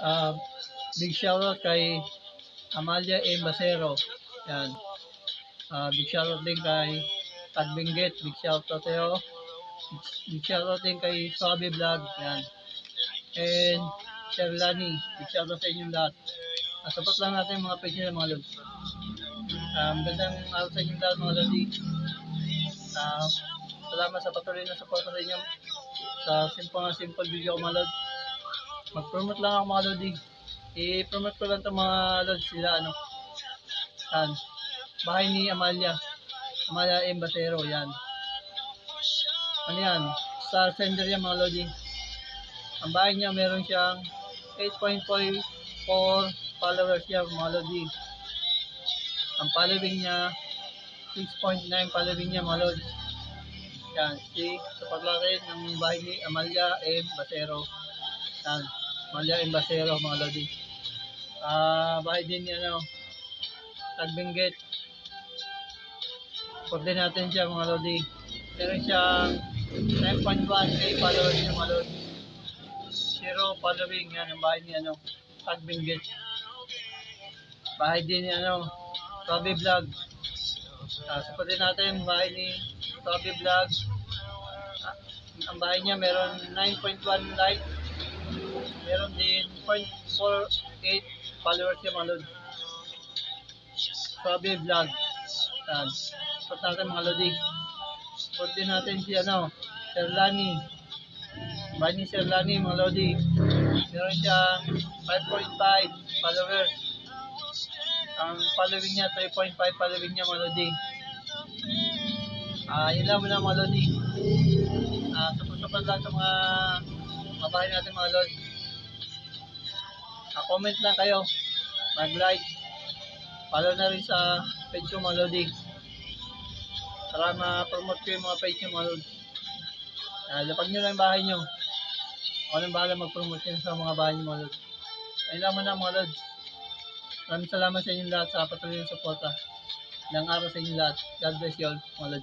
Ah, big shoutout kay Amalia A. Basero. Yan. Big shoutout din kay Tagbinggit. Big shoutout sa'yo. Big shoutout din kay Swabe Vlog. Yan. And Sherlani. Big shoutout sa inyong lahat. Support lang natin yung mga page nila mga lods. Gandang araw sa inyong lahat mga lodi. Salamat sa patuloy na support sa inyo sa simple video ko mga lods. Mag-promote lang ako mga lodi. I-promote ko lang itong mga lods sila ano. Yan. Bahay ni Amalia M. Basero. Yan. Ano yan? Star sender yan mga lodi. Ang bahay niya meron siyang 8.4 followers yan mga lodi. Ang following niya 6.9 following niya mga lodi. Yan. Support lang rin ng bahay ni Amalia M. Basero. Yan. Amalia M. Basero mga lodi. Bahay din niya ano. Tagbinggit. Support din natin siya mga lodi. Meron siyang 9.1k followers niya mga lodi. 0 following yan ang bahay ni ano. Tagbinggit. Bahay din ni ano. Swabe Vlog. Support din natin bahay ni Swabe Vlog. Ang bahay niya meron 9.1 like. Meron din 0.48 followers niya mga lodi. Swabe Vlog. Support natin mga lodi. Support din natin si ano, Sherlani. Bahay ni Sherlani mga lodi. Meron siyang 5.5 followers. Ang following niya 3.5 following niya mga lodi. Yun lang muna mga lodi. Support lang sa mga bahay natin mga lodi. Comment lang kayo. Mag-like. Follow na rin sa page ko mga lodi. Para ma-promote ko yung mga page nyo mga lodi. Lapag nyo lang yung bahay nyo. Ako nang bahala mag-promote yun sa mga bahay nyo mga lodi. Ayun lang muna mga lodi. Maraming salamat sa inyong lahat sa patuloy ng suporta. Ilang araw sa inyong lahat. God bless you all mga lodi.